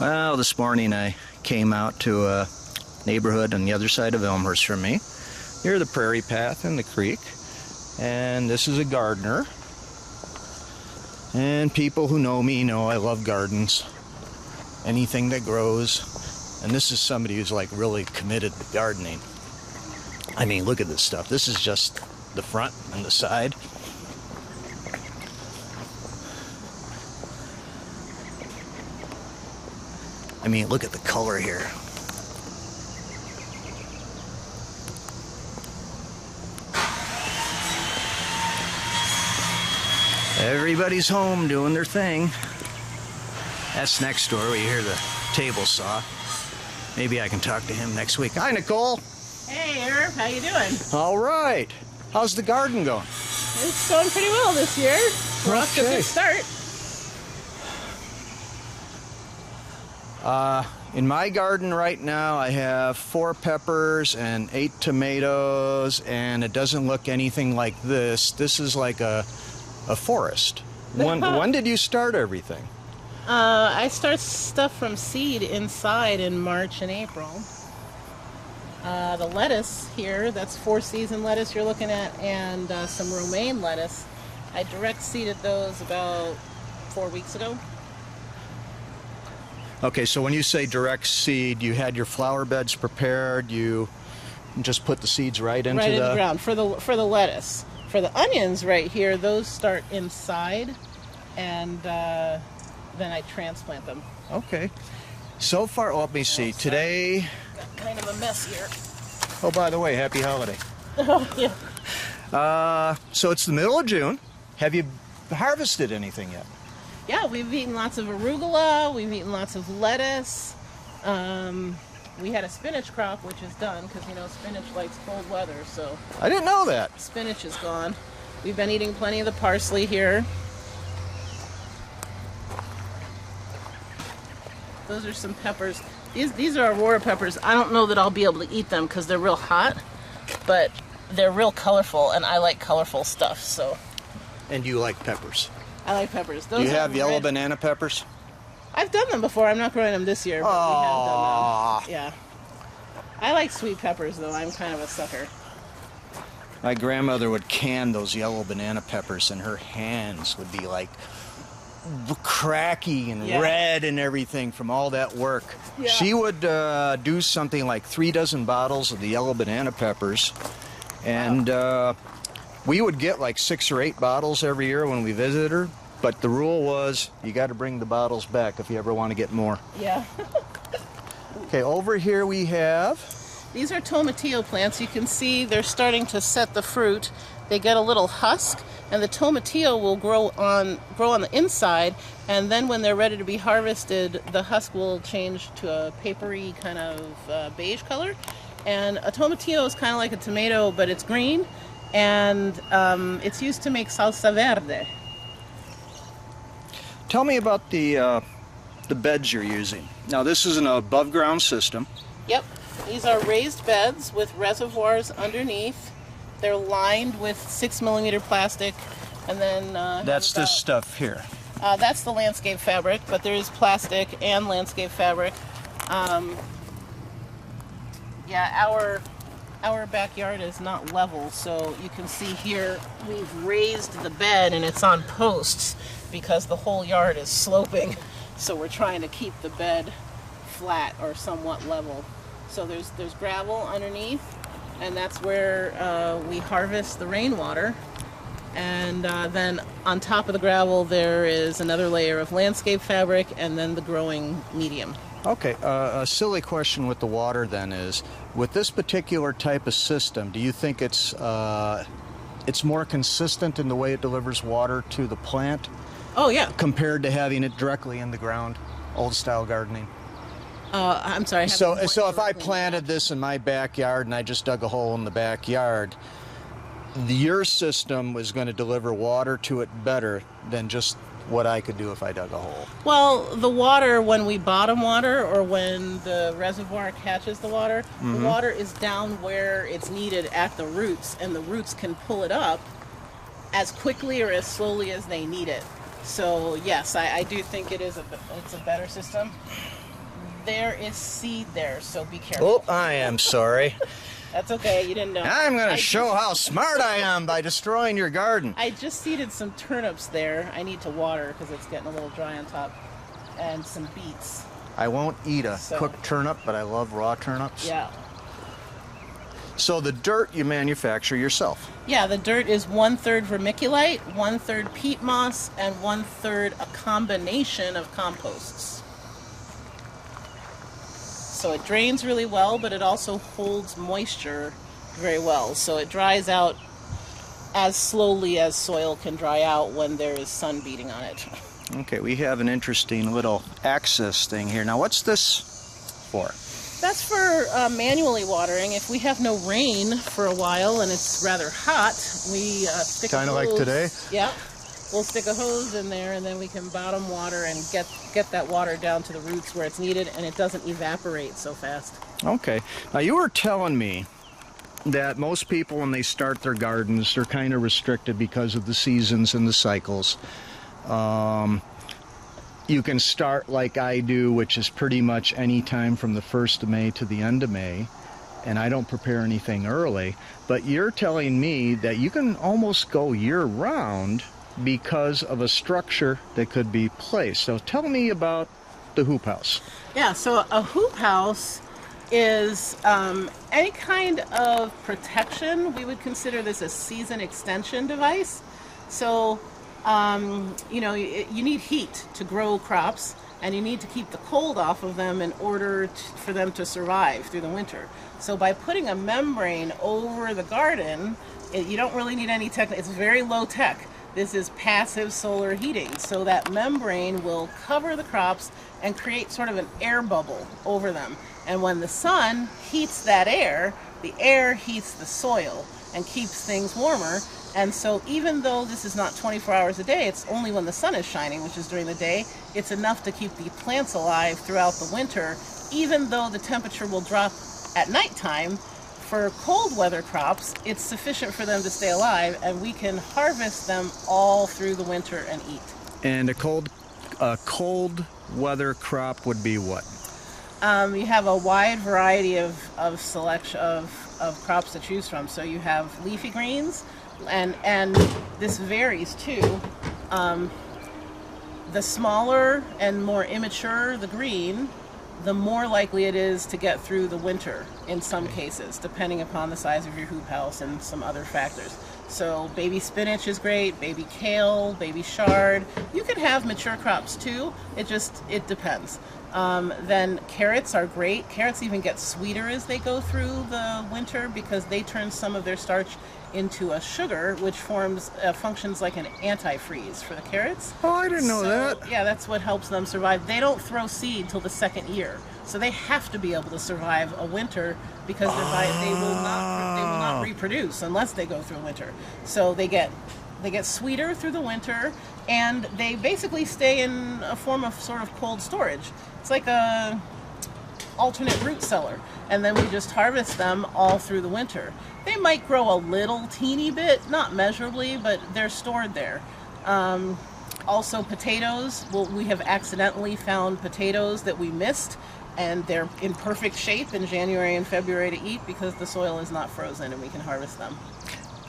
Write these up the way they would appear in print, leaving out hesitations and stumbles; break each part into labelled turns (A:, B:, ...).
A: Well, this morning I came out to a neighborhood on the other side of Elmhurst from me, near the prairie path and the creek, and this is a Gardner. And people who know me know I love gardens, anything that grows, and this is somebody who's like really committed to gardening. I mean, look at this stuff. This is just the front and the side. I mean, look at the color here. Everybody's home doing their thing. That's next door. We hear the table saw. Maybe I can talk to him next week. Hi, Nicole.
B: Hey, Irv. How you doing?
A: All right. How's the garden going?
B: It's going pretty well this year. We're off to a good start.
A: In my garden right now, I have 4 peppers and 8 tomatoes, and it doesn't look anything like this. This is like a forest. When did you start everything?
B: I start stuff from seed inside in March and April. The lettuce here, that's 4-season lettuce you're looking at, and some romaine lettuce. I direct seeded those about 4 weeks ago.
A: Okay, so when you say direct seed, you had your flower beds prepared, you just put the seeds right into
B: the ground for the lettuce. For the onions right here, those start inside, and then I transplant them.
A: Okay. So far, let me see. Today...
B: Got kind of a mess here.
A: Oh, by the way, happy holiday.
B: Oh, yeah.
A: So it's the middle of June. Have you harvested anything yet?
B: Yeah, we've eaten lots of arugula, we've eaten lots of lettuce. We had a spinach crop, which is done, because, you know, spinach likes cold weather, so...
A: I didn't know that.
B: Spinach is gone. We've been eating plenty of the parsley here. Those are some peppers. These are Aurora peppers. I don't know that I'll be able to eat them, because they're real hot, but they're real colorful, and I like colorful stuff, so...
A: And you like peppers?
B: I like peppers.
A: Do you have yellow banana peppers?
B: I've done them before. I'm not growing them this year, but we have done them. Yeah. I like sweet peppers, though. I'm kind of a sucker.
A: My grandmother would can those yellow banana peppers, and her hands would be like cracky and red and everything from all that work. Yeah. She would do something like 3 dozen bottles of the yellow banana peppers, and we would get like 6 or 8 bottles every year when we visited her, but the rule was you got to bring the bottles back if you ever want to get more.
B: Yeah.
A: Okay, over here we have...
B: These are tomatillo plants. You can see they're starting to set the fruit. They get a little husk, and the tomatillo will grow on the inside, and then when they're ready to be harvested, the husk will change to a papery kind of beige color. And a tomatillo is kind of like a tomato, but it's green. And it's used to make salsa verde. Tell
A: me about the beds you're using. Now, this is an above-ground system.
B: Yep. These are raised beds with reservoirs underneath. They're lined with 6mm plastic, and then...
A: that's this stuff here.
B: That's the landscape fabric, but there is plastic and landscape fabric. Yeah, our backyard is not level, so you can see here we've raised the bed and it's on posts because the whole yard is sloping. So we're trying to keep the bed flat or somewhat level. So there's gravel underneath, and that's where we harvest the rainwater. And then on top of the gravel there is another layer of landscape fabric and then the growing medium.
A: Okay, a silly question with the water then is, with this particular type of system, do you think it's more consistent in the way it delivers water to the plant?
B: Oh, yeah.
A: Compared to having it directly in the ground, old-style gardening?
B: I'm sorry.
A: So if I planted this in my backyard and I just dug a hole in the backyard, your system was going to deliver water to it better than just what I could do if I dug a hole.
B: Well, the water, when we bottom water or when the reservoir catches the water, the water is down where it's needed at the roots, and the roots can pull it up as quickly or as slowly as they need it. So yes, I do think it's a better system. There is seed there, so be careful.
A: Oh, I am sorry.
B: That's okay, you didn't know.
A: I'm going to show how smart I am by destroying your garden.
B: I just seeded some turnips there. I need to water because it's getting a little dry on top. And some beets.
A: I won't eat a cooked turnip, but I love raw turnips.
B: Yeah.
A: So the dirt you manufacture yourself?
B: Yeah, the dirt is 1/3 vermiculite, 1/3 peat moss, and 1/3 a combination of composts. So it drains really well, but it also holds moisture very well. So it dries out as slowly as soil can dry out when there is sun beating on it.
A: Okay, we have an interesting little axis thing here. Now, what's this for?
B: That's for manually watering. If we have no rain for a while and it's rather hot, we stick a hose.
A: Kind of like today?
B: Yeah. We'll stick a hose in there and then we can bottom water and get that water down to the roots where it's needed, and it doesn't evaporate so fast. Okay.
A: Now, you were telling me that most people, when they start their gardens, they're kind of restricted because of the seasons and the cycles. You can start like I do, which is pretty much any time from the 1st of May to the end of May, and I don't prepare anything early. But you're telling me that you can almost go year-round because of a structure that could be placed. So tell me about the hoop house.
B: Yeah, so a hoop house is any kind of protection. We would consider this a season extension device. So you know, you need heat to grow crops, and you need to keep the cold off of them in order for them to survive through the winter. So by putting a membrane over the garden, you don't really need any tech. It's very low tech. This is passive solar heating. So that membrane will cover the crops and create sort of an air bubble over them. And when the sun heats that air, the air heats the soil and keeps things warmer. And so even though this is not 24 hours a day, it's only when the sun is shining, which is during the day, it's enough to keep the plants alive throughout the winter, even though the temperature will drop at nighttime. For cold weather crops, it's sufficient for them to stay alive, and we can harvest them all through the winter and eat.
A: And a cold weather crop would be what?
B: You have a wide variety of selection of crops to choose from. So you have leafy greens, and this varies too. The smaller and more immature the green, the more likely it is to get through the winter in some cases, depending upon the size of your hoop house and some other factors. So baby spinach is great, baby kale, baby chard. You can have mature crops too, it depends. Then carrots are great. Carrots even get sweeter as they go through the winter because they turn some of their starch into a sugar, which functions like an antifreeze for the carrots.
A: Oh, I didn't know that.
B: Yeah, that's what helps them survive. They don't throw seed till the 2nd year, so they have to be able to survive a winter because they will not reproduce unless they go through a winter. So they get sweeter through the winter, and they basically stay in a form of sort of cold storage. It's like a alternate root cellar, and then we just harvest them all through the winter. They might grow a little teeny bit, not measurably, but they're stored there. Also potatoes, we have accidentally found potatoes that we missed, and they're in perfect shape in January and February to eat because the soil is not frozen and we can harvest them.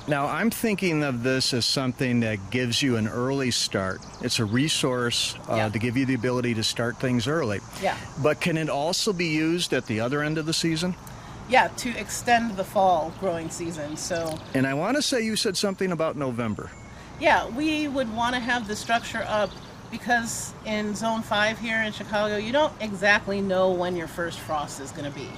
A: Now, I'm thinking of this as something that gives you an early start. It's a resource to give you the ability to start things early.
B: Yeah.
A: But can it also be used at the other end of the season?
B: Yeah, to extend the fall growing season.
A: And I want to say you said something about November.
B: Yeah, we would want to have the structure up because in Zone 5 here in Chicago, you don't exactly know when your first frost is going to be.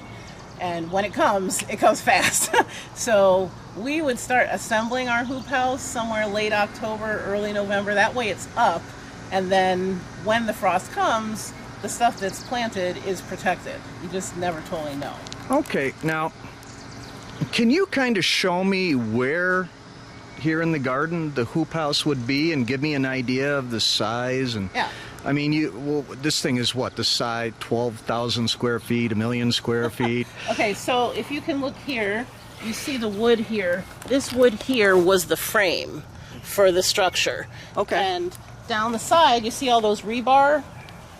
B: And when it comes fast. So we would start assembling our hoop house somewhere late October, early November. That way it's up, and then when the frost comes, the stuff that's planted is protected. You just never totally know.
A: Okay, now, can you kind of show me where here in the garden the hoop house would be and give me an idea of the size? And
B: yeah.
A: I mean, this thing is what, the size, 12,000 square feet, 1,000,000 square feet?
B: Okay, so if you can look here, you see the wood here. This wood here was the frame for the structure.
A: Okay.
B: And down the side, you see all those rebar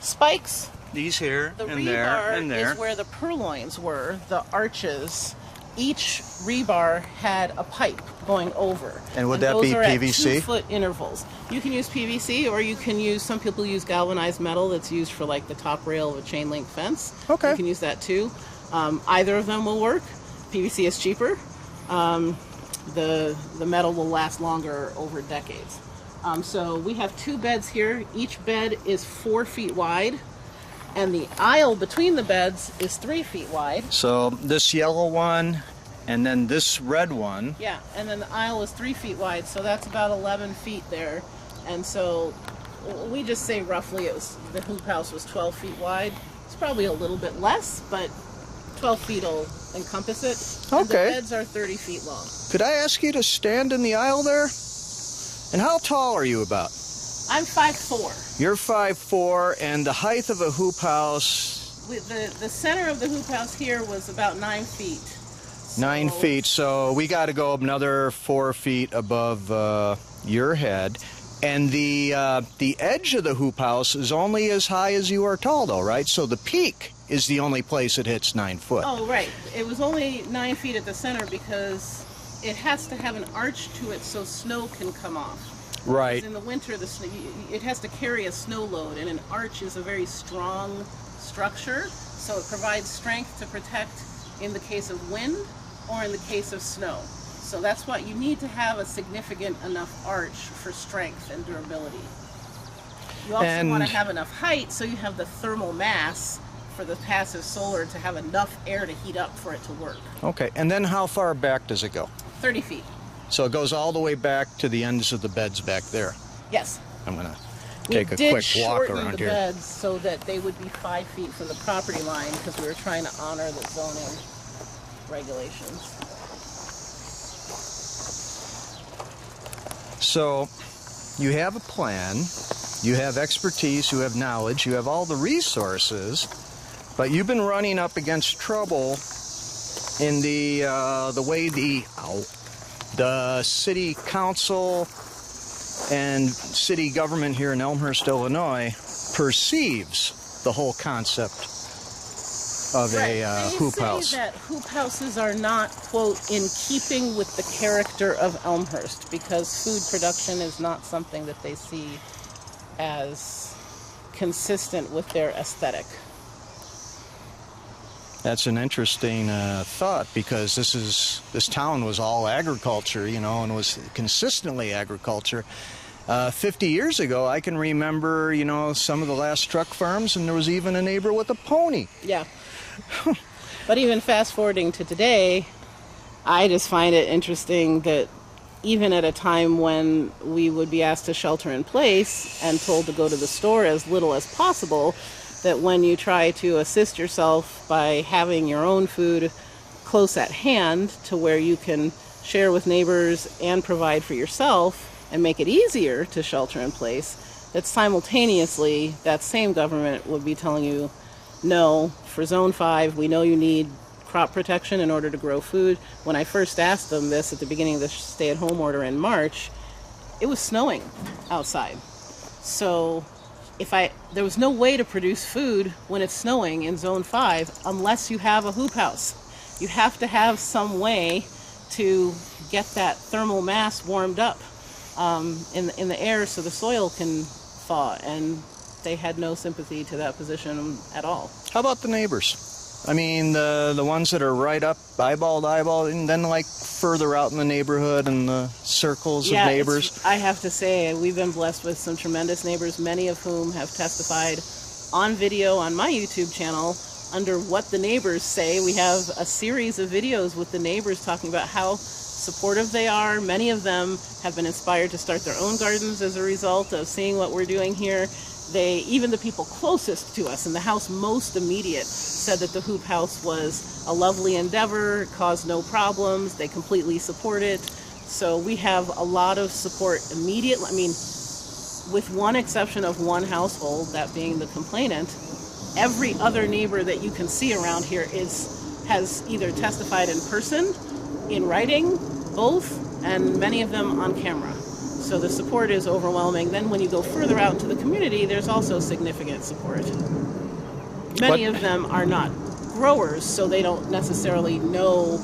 B: spikes?
A: these here,
B: The
A: and there,
B: rebar
A: and there.
B: is where the purloins were, the arches. Each rebar had a pipe going over.
A: And would that be
B: those are
A: PVC?
B: At 2-foot intervals. You can use PVC, or you can use, some people use galvanized metal that's used for like the top rail of a chain link fence.
A: Okay.
B: You can use that too. Either of them will work. PVC is cheaper. The metal will last longer over decades. So we have 2 beds here. Each bed is 4 feet wide, and the aisle between the beds is 3 feet wide.
A: So this yellow one, and then this red one.
B: Yeah, and then the aisle is 3 feet wide, so that's about 11 feet there. And so we just say roughly the hoop house was 12 feet wide. It's probably a little bit less, but 12 feet will encompass it. And
A: Okay.
B: the beds are 30 feet long.
A: Could I ask you to stand in the aisle there? And how tall are you about?
B: I'm 5'4".
A: You're 5'4", and the height of a hoop house,
B: The center of the hoop house here was about 9 feet.
A: 9 feet. So we got to go another 4 feet above your head. And the edge of the hoop house is only as high as you are tall, though, right? So the peak is the only place it hits 9 foot.
B: Oh, right. It was only 9 feet at the center because it has to have an arch to it so snow can come off.
A: Right.
B: Because in the winter, it has to carry a snow load, and an arch is a very strong structure, so it provides strength to protect in the case of wind or in the case of snow. So that's why you need to have a significant enough arch for strength and durability. You also want to have enough height so you have the thermal mass for the passive solar to have enough air to heat up for it to work.
A: Okay, and then how far back does it go?
B: 30 feet.
A: So it goes all the way back to the ends of the beds back there.
B: Yes.
A: I'm going to take a quick walk
B: shorten
A: around
B: the
A: here.
B: beds so that they would be 5 feet from the property line because we were trying to honor the zoning regulations.
A: So you have a plan, you have expertise, you have knowledge, you have all the resources, but you've been running up against trouble in the way the city council and city government here in Elmhurst, Illinois, perceives the whole concept of a hoop house.
B: They say that hoop houses are not, quote, in keeping with the character of Elmhurst because food production is not something that they see as consistent with their aesthetic.
A: That's an interesting thought because this town was all agriculture, you know, and was consistently agriculture. 50 years ago, I can remember, you know, some of the last truck farms, and there was even a neighbor with a pony.
B: Yeah. But even fast forwarding to today, I just find it interesting that even at a time when we would be asked to shelter in place and told to go to the store as little as possible, that when you try to assist yourself by having your own food close at hand to where you can share with neighbors and provide for yourself and make it easier to shelter in place, that simultaneously that same government would be telling you, no, for Zone 5, we know you need crop protection in order to grow food. When I first asked them this at the beginning of the stay-at-home order in March, it was snowing outside. So there was no way to produce food when it's snowing in Zone 5 unless you have a hoop house. You have to have some way to get that thermal mass warmed up in the air so the soil can thaw, and they had no sympathy to that position at all.
A: How about the neighbors? I mean, the ones that are right up, eyeball to eyeball, and then like further out in the neighborhood and the circles of neighbors.
B: I have to say, we've been blessed with some tremendous neighbors, many of whom have testified on video on my YouTube channel under what the neighbors say. We have a series of videos with the neighbors talking about how supportive they are. Many of them have been inspired to start their own gardens as a result of seeing what we're doing here. Even the people closest to us in the house most immediate said that the hoop house was a lovely endeavor, caused no problems, they completely support it. So we have a lot of support immediately. I mean, with one exception of one household, that being the complainant, every other neighbor that you can see around here has either testified in person, in writing, both, and many of them on camera. So the support is overwhelming. Then when you go further out into the community, there's also significant support. Many of them are not growers, so they don't necessarily know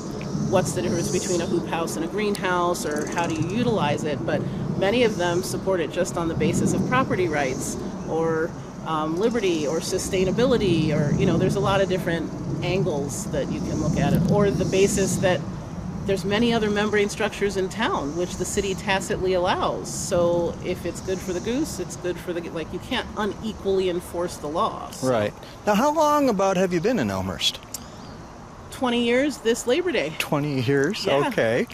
B: what's the difference between a hoop house and a greenhouse, or how do you utilize it. But many of them support it just on the basis of property rights, or liberty, or sustainability, or, you know, there's a lot of different angles that you can look at it, or the basis that there's many other membrane structures in town which the city tacitly allows. So if it's good for the goose, it's good for the, like, you can't unequally enforce the law. So.
A: Right. Now, how long about have you been in Elmhurst?
B: 20 years this Labor Day.
A: 20 years?
B: Yeah.
A: Okay.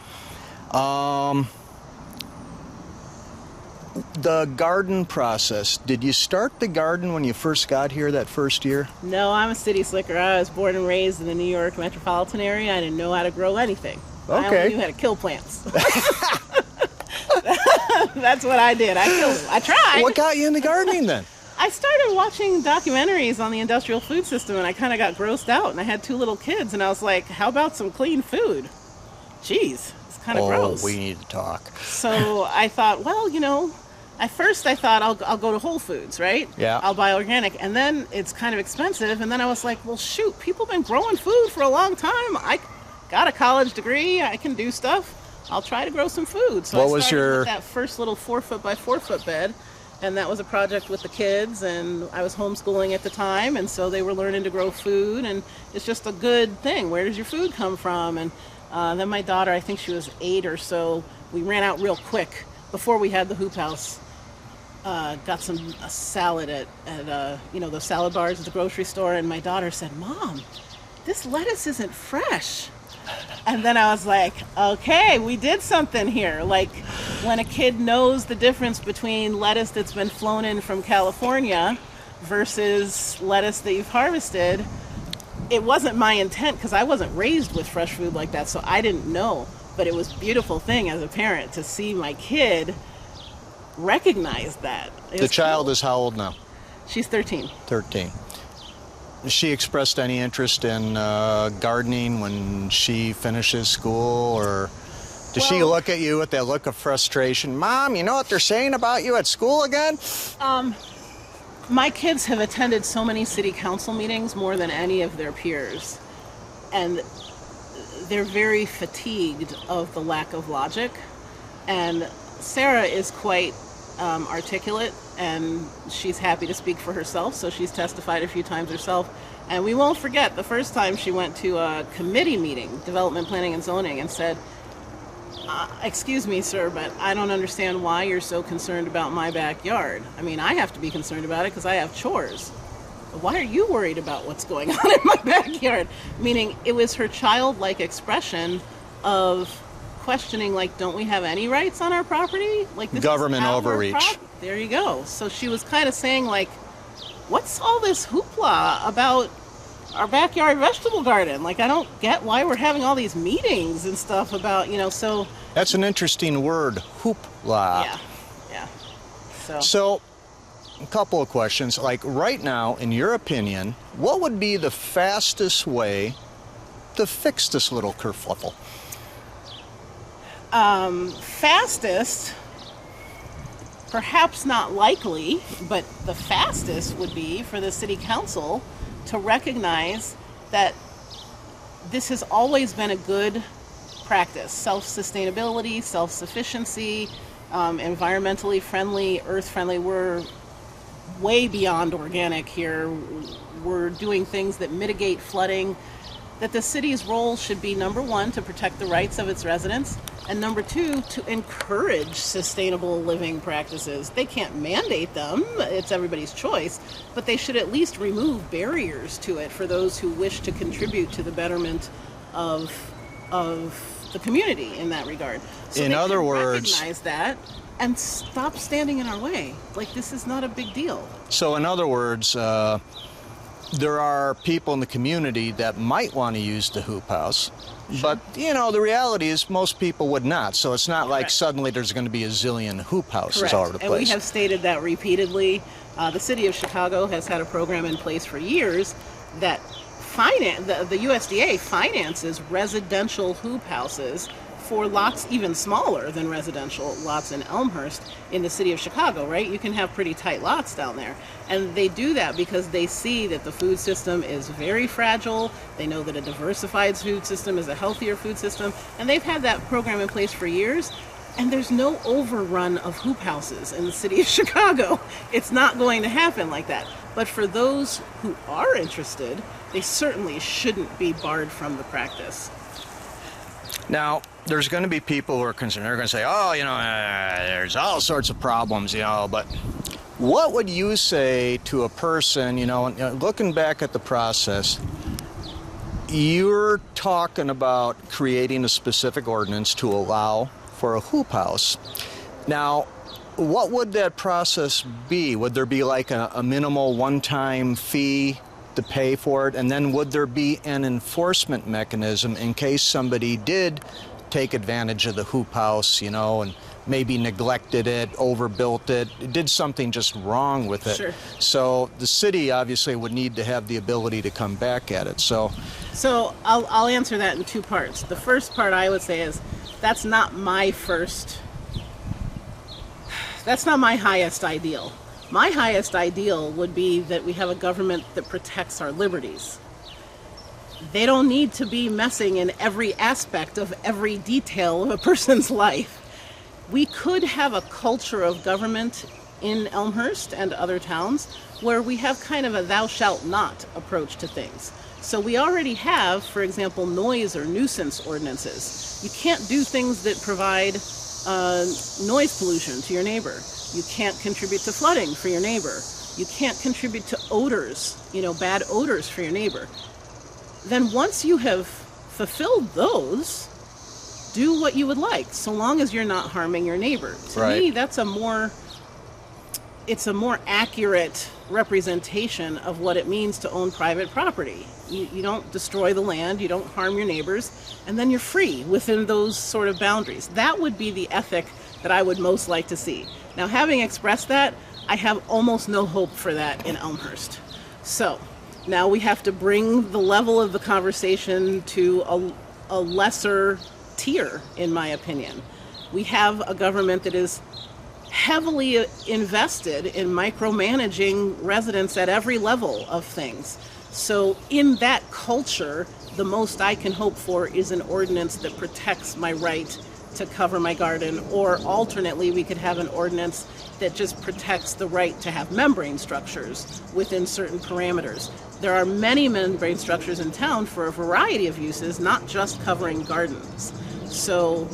A: The garden process, did you start the garden when you first got here that first year?
B: No, I'm a city slicker. I was born and raised in the New York metropolitan area. I didn't know how to grow anything.
A: Okay.
B: I only knew how to kill plants. That's what I did. I tried.
A: What got you into gardening then?
B: I started watching documentaries on the industrial food system, and I kind of got grossed out, and I had 2 little kids, and I was like, how about some clean food? Jeez, it's kind of gross.
A: Oh, we need to talk.
B: So I thought, well, you know, at first I thought I'll go to Whole Foods, right?
A: Yeah.
B: I'll buy organic, and then it's kind of expensive, and then I was like, well, shoot, people have been growing food for a long time. I got a college degree, I can do stuff. I'll try to grow some food. So I started with that first little 4-foot by 4-foot bed. And that was a project with the kids, and I was homeschooling at the time, and so they were learning to grow food, and it's just a good thing. Where does your food come from? And then my daughter, I think she was 8 or so, we ran out real quick before we had the hoop house. Got a salad at you know, those salad bars at the grocery store, and my daughter said, Mom, this lettuce isn't fresh. And then I was like, okay, we did something here. Like, when a kid knows the difference between lettuce that's been flown in from California versus lettuce that you've harvested, it wasn't my intent, because I wasn't raised with fresh food like that, so I didn't know. But it was a beautiful thing as a parent to see my kid recognize that.
A: The child is how old now?
B: She's 13.
A: 13. Has she expressed any interest in gardening when she finishes school, or does she look at you with that look of frustration? Mom, you know what they're saying about you at school again?
B: My kids have attended so many city council meetings, more than any of their peers, and they're very fatigued of the lack of logic. And Sarah is quite articulate, and she's happy to speak for herself, so she's testified a few times herself. And we won't forget the first time she went to a committee meeting, Development, Planning, and Zoning, and said, excuse me, sir, but I don't understand why you're so concerned about my backyard. I mean, I have to be concerned about it because I have chores. But why are you worried about what's going on in my backyard? Meaning, it was her childlike expression of questioning, like, don't we have any rights on our property? Like, this
A: government overreach.
B: There you go. So she was kind of saying, like, what's all this hoopla about our backyard vegetable garden? Like, I don't get why we're having all these meetings and stuff about, you know, so.
A: That's an interesting word, hoopla.
B: Yeah.
A: So, a couple of questions. Like, right now, in your opinion, what would be the fastest way to fix this little kerfuffle?
B: Fastest, perhaps not likely, but the fastest would be for the city council to recognize that this has always been a good practice. Self-sustainability, self-sufficiency, environmentally friendly, earth-friendly. We're way beyond organic here. We're doing things that mitigate flooding. That the city's role should be, number one, to protect the rights of its residents, and number two, to encourage sustainable living practices. They can't mandate them, it's everybody's choice, but they should at least remove barriers to it for those who wish to contribute to the betterment of the community in that regard. So
A: in other words,
B: recognize that and stop standing in our way. Like, this is not a big deal.
A: So in other words, there are people in the community that might want to use the hoop house, but, you know, the reality is most people would not. So it's not like suddenly there's going to be a zillion hoop houses all over the place.
B: And we have stated that repeatedly. The city of Chicago has had a program in place for years that the USDA finances residential hoop houses for lots even smaller than residential lots in Elmhurst in the city of Chicago, right? You can have pretty tight lots down there. And they do that because they see that the food system is very fragile. They know that a diversified food system is a healthier food system. And they've had that program in place for years. And there's no overrun of hoop houses in the city of Chicago. It's not going to happen like that. But for those who are interested, they certainly shouldn't be barred from the practice.
A: Now, there's going to be people who are concerned. They're going to say, oh, there's all sorts of problems, but what would you say to a person, looking back at the process, you're talking about creating a specific ordinance to allow for a hoop house. Now, what would that process be? Would there be like a minimal one-time fee to pay for it? And then would there be an enforcement mechanism in case somebody did take advantage of the hoop house, and maybe neglected it, overbuilt it, did something just wrong with it?
B: Sure.
A: So the city obviously would need to have the ability to come back at it. So
B: I'll answer that in two parts. The first part I would say is that's not my highest ideal. My highest ideal would be that we have a government that protects our liberties. They don't need to be messing in every aspect of every detail of a person's life. We could have a culture of government in Elmhurst and other towns where we have kind of a thou shalt not approach to things. So we already have, for example, noise or nuisance ordinances. You can't do things that provide noise pollution to your neighbor. You can't contribute to flooding for your neighbor. You can't contribute to odors, bad odors for your neighbor. Then once you have fulfilled those, do what you would like, so long as you're not harming your neighbor. To me, that's a more accurate representation of what it means to own private property. You don't destroy the land, you don't harm your neighbors, and then you're free within those sort of boundaries. That would be the ethic that I would most like to see. Now, having expressed that, I have almost no hope for that in Elmhurst. So now we have to bring the level of the conversation to a lesser tier, in my opinion. We have a government that is heavily invested in micromanaging residents at every level of things. So in that culture, the most I can hope for is an ordinance that protects my right to cover my garden, or alternately we could have an ordinance that just protects the right to have membrane structures within certain parameters. There are many membrane structures in town for a variety of uses, not just covering gardens. So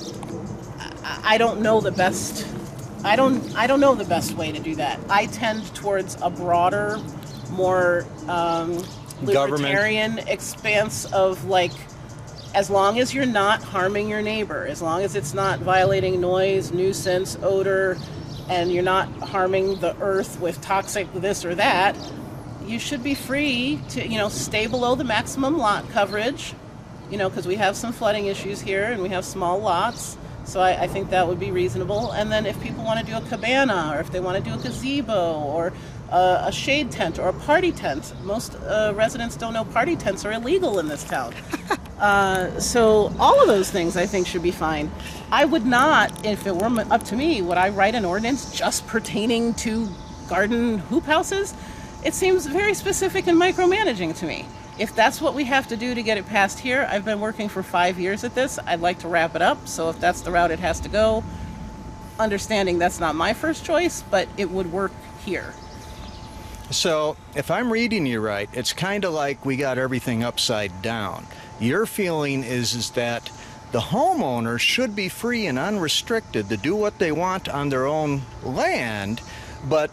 B: I don't know the best know the best way to do that. I tend towards a broader, more libertarian expanse of as long as you're not harming your neighbor, as long as it's not violating noise, nuisance, odor, and you're not harming the earth with toxic this or that, you should be free to, stay below the maximum lot coverage, because we have some flooding issues here and we have small lots. So I think that would be reasonable. And then if people want to do a cabana, or if they want to do a gazebo, or a shade tent, or a party tent. Most residents don't know party tents are illegal in this town. So all of those things I think should be fine. I would not, if it were up to me, would I write an ordinance just pertaining to garden hoop houses? It seems very specific and micromanaging to me. If that's what we have to do to get it passed here, I've been working for 5 years at this. I'd like to wrap it up. So if that's the route it has to go, understanding that's not my first choice, but it would work here.
A: So if I'm reading you right, it's kind of like we got everything upside down. Your feeling is that the homeowner should be free and unrestricted to do what they want on their own land, but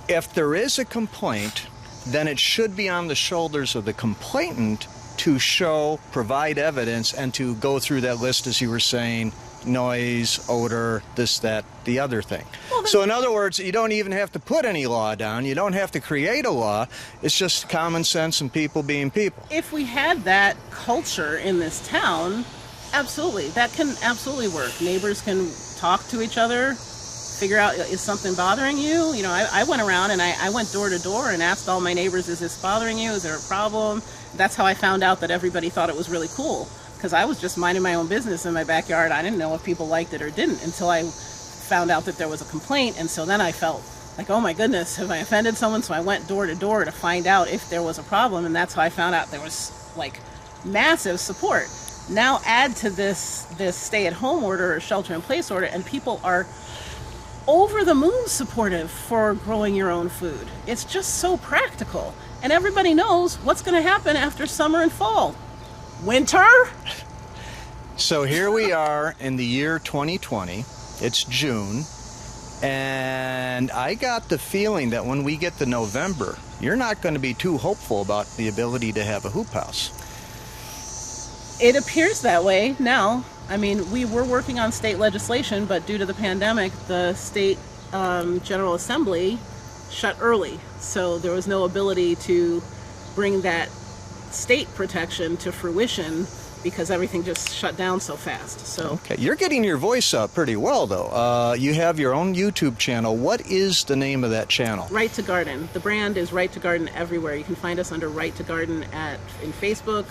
A: if there is a complaint, then it should be on the shoulders of the complainant to provide evidence, and to go through that list, as you were saying, noise, odor, this, that, the other thing. Well, so in other words, you don't even have to put any law down. You don't have to create a law. It's just common sense and people being people.
B: If we had that culture in this town, absolutely. That can absolutely work. Neighbors can talk to each other, figure out, is something bothering you? I went around and I went door to door and asked all my neighbors, is this bothering you? Is there a problem? That's how I found out that everybody thought it was really cool. because I was just minding my own business in my backyard. I didn't know if people liked it or didn't until I found out that there was a complaint. And so then I felt like, oh my goodness, have I offended someone? So I went door to door to find out if there was a problem, and that's how I found out there was like massive support. Now add to this stay-at-home order or shelter-in-place order, and people are over the moon supportive for growing your own food. It's just so practical, and everybody knows what's going to happen after summer and fall. Winter.
A: So here we are in the year 2020. It's June. And I got the feeling that when we get to November, you're not going to be too hopeful about the ability to have a hoop house.
B: It appears that way now. I mean, we were working on state legislation, but due to the pandemic, the state General Assembly shut early. So there was no ability to bring that state protection to fruition because everything just shut down so fast. So
A: okay, you're getting your voice up pretty well, though. You have your own YouTube channel. What is the name of that channel?
B: Right to Garden. The brand is Right to Garden everywhere. You can find us under Right to Garden in Facebook,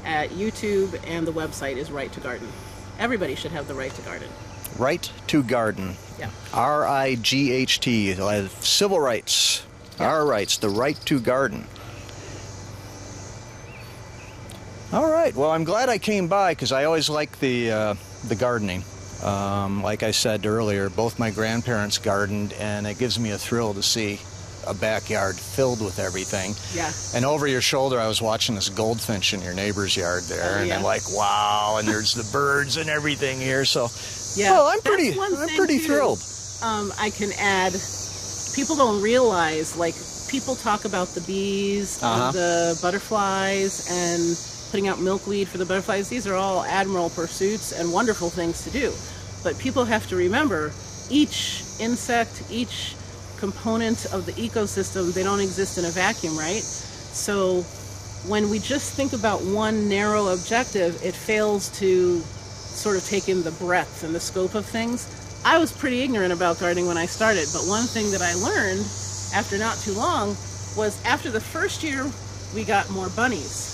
B: at YouTube, and the website is Right to Garden. Everybody should have the right to garden.
A: Right to Garden.
B: Yeah.
A: R-I-G-H-T. Civil rights. Yeah. Our rights. The right to garden. All right. Well, I'm glad I came by because I always like the gardening. Like I said earlier, both my grandparents gardened, and it gives me a thrill to see a backyard filled with everything.
B: Yeah.
A: And over your shoulder, I was watching this goldfinch in your neighbor's yard there, and I'm like, wow! And there's the birds and everything here. So,
B: yeah,
A: well, I'm pretty thrilled.
B: I can add, people don't realize, like, people talk about the bees, the butterflies, and putting out milkweed for the butterflies. These are all admirable pursuits and wonderful things to do. But people have to remember, each insect, each component of the ecosystem, they don't exist in a vacuum, right? So when we just think about one narrow objective, it fails to sort of take in the breadth and the scope of things. I was pretty ignorant about gardening when I started, but one thing that I learned after not too long was after the first year, we got more bunnies.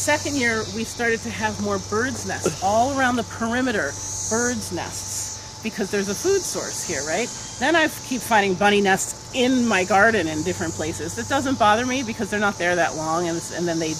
B: Second year, we started to have more birds' nests all around the perimeter, birds' nests, because there's a food source here, right? Then I keep finding bunny nests in my garden in different places. It doesn't bother me because they're not there that long, and then they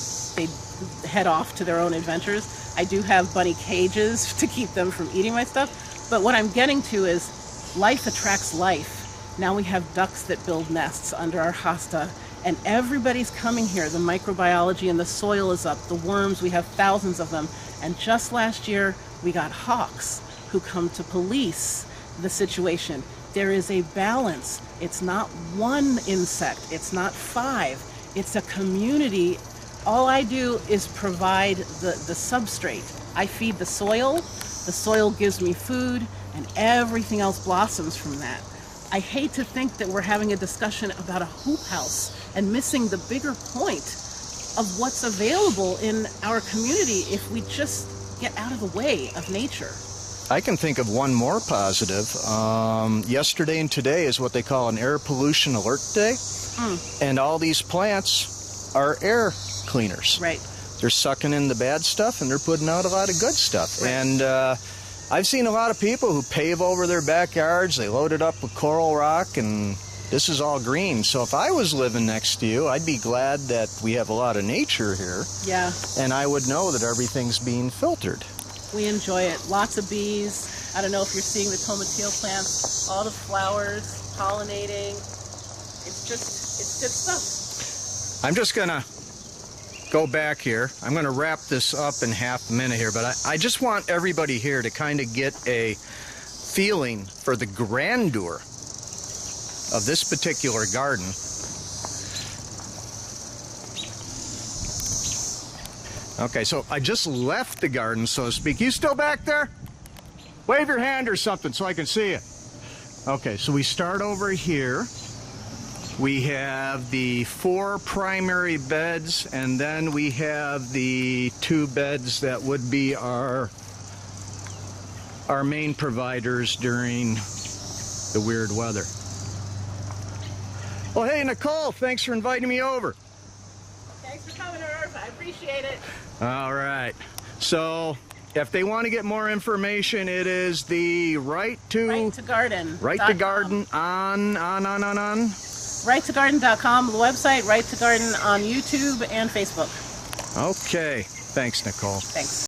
B: head off to their own adventures. I do have bunny cages to keep them from eating my stuff, but what I'm getting to is life attracts life. Now we have ducks that build nests under our hosta, and everybody's coming here. The microbiology in the soil is up, the worms, we have thousands of them. And just last year, we got hawks who come to police the situation. There is a balance. It's not one insect, it's not five, it's a community. All I do is provide the substrate. I feed the soil gives me food, and everything else blossoms from that. I hate to think that we're having a discussion about a hoop house and missing the bigger point of what's available in our community if we just get out of the way of nature.
A: I can think of one more positive. Yesterday and today is what they call an air pollution alert day. And all these plants are air cleaners.
B: Right.
A: They're sucking in the bad stuff and they're putting out a lot of good stuff. Right. And I've seen a lot of people who pave over their backyards. They load it up with coral rock, and this is all green. So if I was living next to you, I'd be glad that we have a lot of nature here.
B: Yeah.
A: And I would know that everything's being filtered.
B: We enjoy it. Lots of bees. I don't know if you're seeing the tomatillo plants, all the flowers, pollinating. It's good stuff.
A: I'm just gonna go back here. I'm gonna wrap this up in half a minute here, but I just want everybody here to kind of get a feeling for the grandeur of this particular garden. Okay, so I just left the garden, so to speak. You still back there? Wave your hand or something so I can see you. Okay, so we start over here. We have the 4 primary beds, and then we have the 2 beds that would be our main providers during the weird weather. Well, hey, Nicole, thanks for inviting me over.
B: Thanks for coming, Irv. I appreciate it.
A: All right. So if they want to get more information, it is the Right to Garden on
B: RightToGarden.com, the website, Right to Garden on YouTube and Facebook.
A: Okay, thanks, Nicole.
B: Thanks.